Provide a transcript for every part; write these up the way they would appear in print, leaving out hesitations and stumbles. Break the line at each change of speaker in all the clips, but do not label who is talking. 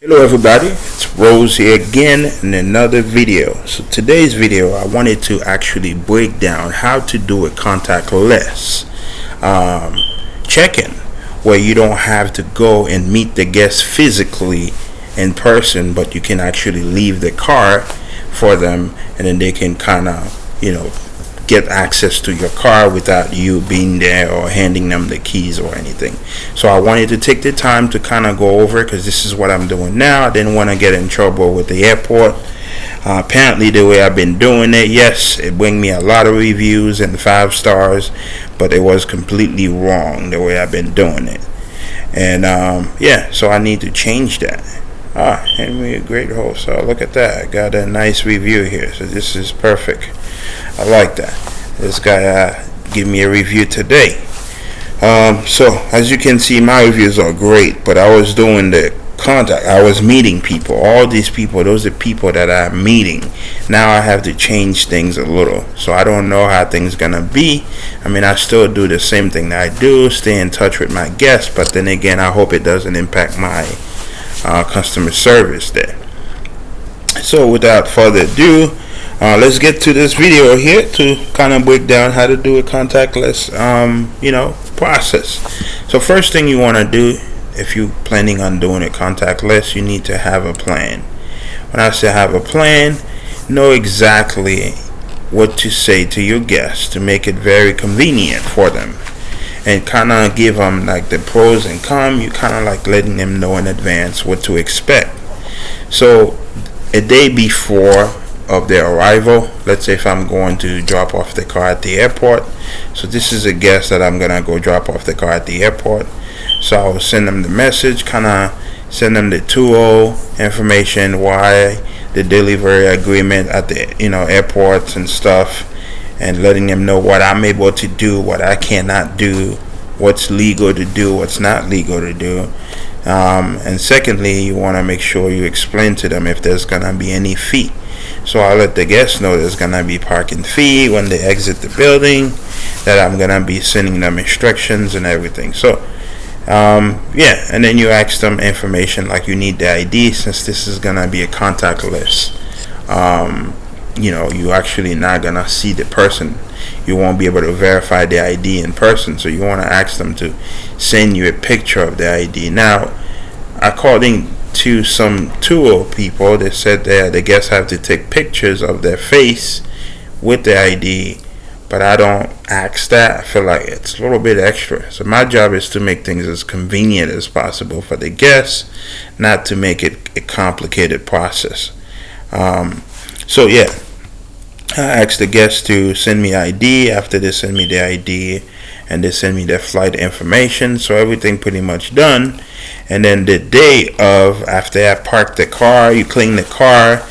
Hello everybody, it's Rose here again in another video. So today's video I wanted to actually break down how to do a contactless check-in where you don't have to go and meet the guest physically in person, but you can actually leave the car for them and then they can kind of get access to your car without you being there or handing them the keys or anything. So I wanted to take the time to kind of go over it because this is what I'm doing now. I didn't want to get in trouble with the airport. Apparently the way I've been doing it, yes, it bring me a lot of reviews and 5 stars, but it was completely wrong the way I've been doing it. And yeah, so I need to change that. Henri, a great host. So look at that, I got a nice review here, so this is perfect. I like that. This guy give me a review today. So as you can see, my reviews are great, but I was doing the contact. I was meeting people. All these people, those are people that I'm meeting. Now I have to change things a little. So I don't know how things gonna be. I mean, I still do the same thing that I do, stay in touch with my guests, but then again, I hope it doesn't impact my customer service there. So without further ado, let's get to this video here to kind of break down how to do a contactless process. So first thing you want to do, if you're planning on doing a contactless, you need to have a plan. When I say have a plan, know exactly what to say to your guests to make it very convenient for them, and kind of give them like the pros and cons. You kind of like letting them know in advance what to expect. So a day before of their arrival, let's say if I'm going to drop off the car at the airport, so this is a guest that I'm gonna go drop off the car at the airport, so I'll send them the message, kind of send them the Turo information, why the delivery agreement at the airports and stuff, and letting them know what I'm able to do, what I cannot do, what's legal to do, what's not legal to do. And secondly, you want to make sure you explain to them if there's gonna be any fee. So I'll let the guests know there's gonna be parking fee when they exit the building, that I'm gonna be sending them instructions and everything. So yeah, and then you ask them information like you need the ID, since this is gonna be a contactless. You actually not gonna see the person. You won't be able to verify the ID in person, so you want to ask them to send you a picture of the ID. Now, according to some tour people, they said that the guests have to take pictures of their face with the ID, but I don't ask that. I feel like it's a little bit extra. So my job is to make things as convenient as possible for the guests, not to make it a complicated process. So yeah, I asked the guests to send me ID. After they send me the ID, and they send me their flight information, so everything pretty much done. And then the day of, after I park the car, you clean the car,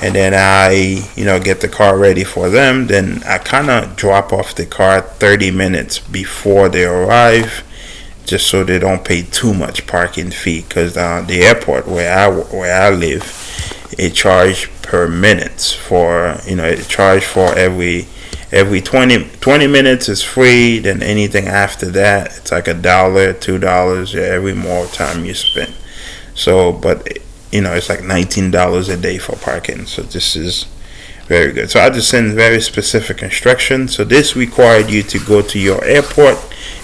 and then I get the car ready for them. Then I kind of drop off the car 30 minutes before they arrive, just so they don't pay too much parking fee, because the airport where I live, it charge per minutes for it charge for every 20 minutes is free. Then anything after that, it's like $1, $2 every more time you spend. So but it's like $19 a day for parking. So this is very good. So I just send very specific instructions. So this required you to go to your airport.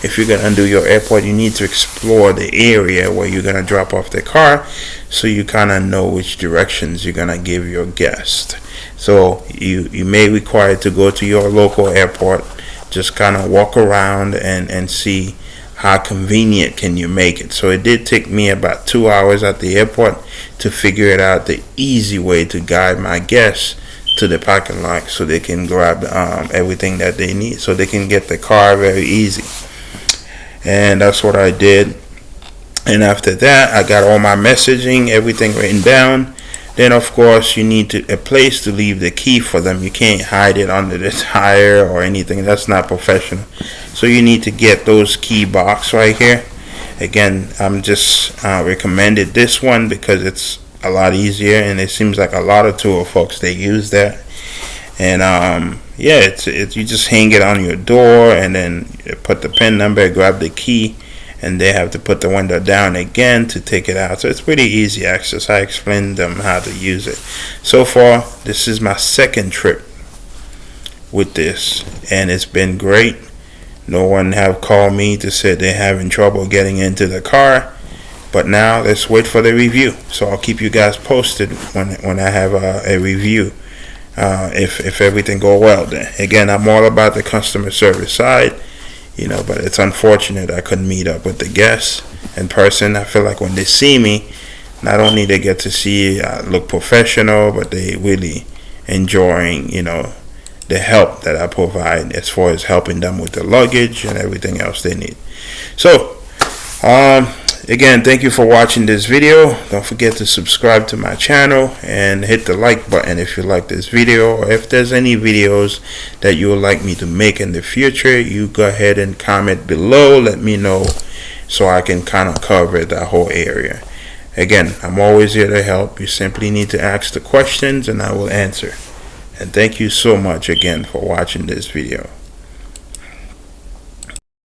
If you're gonna do your airport, you need to explore the area where you're gonna drop off the car, so you kind of know which directions you're gonna give your guest. So you may require to go to your local airport, just kind of walk around and see how convenient can you make it. So it did take me about 2 hours at the airport to figure it out, the easy way to guide my guests to the parking lot so they can grab everything that they need, so they can get the car very easy. And that's what I did. And after that, I got all my messaging, everything written down. Then of course you need a place to leave the key for them. You can't hide it under the tire or anything. That's not professional. So you need to get those key box right here. Again, I'm just recommended this one because it's a lot easier, and it seems like a lot of tour folks, they use that. And yeah, it's you just hang it on your door, and then put the pin number, grab the key, and they have to put the window down again to take it out. So it's pretty easy access. I explained them how to use it. So far, this is my second trip with this, and it's been great. No one have called me to say they're having trouble getting into the car. But now let's wait for the review. So I'll keep you guys posted when I have a review. If everything go well, then again, I'm all about the customer service side, but it's unfortunate I couldn't meet up with the guests in person. I feel like when they see me, not only they get to see look professional, but they really enjoying the help that I provide as far as helping them with the luggage and everything else they need. So again, thank you for watching this video. Don't forget to subscribe to my channel and hit the like button if you like this video, or if there's any videos that you would like me to make in the future, you go ahead and comment below. Let me know so I can kind of cover that whole area. Again, I'm always here to help. You simply need to ask the questions and I will answer. And thank you so much again for watching this video.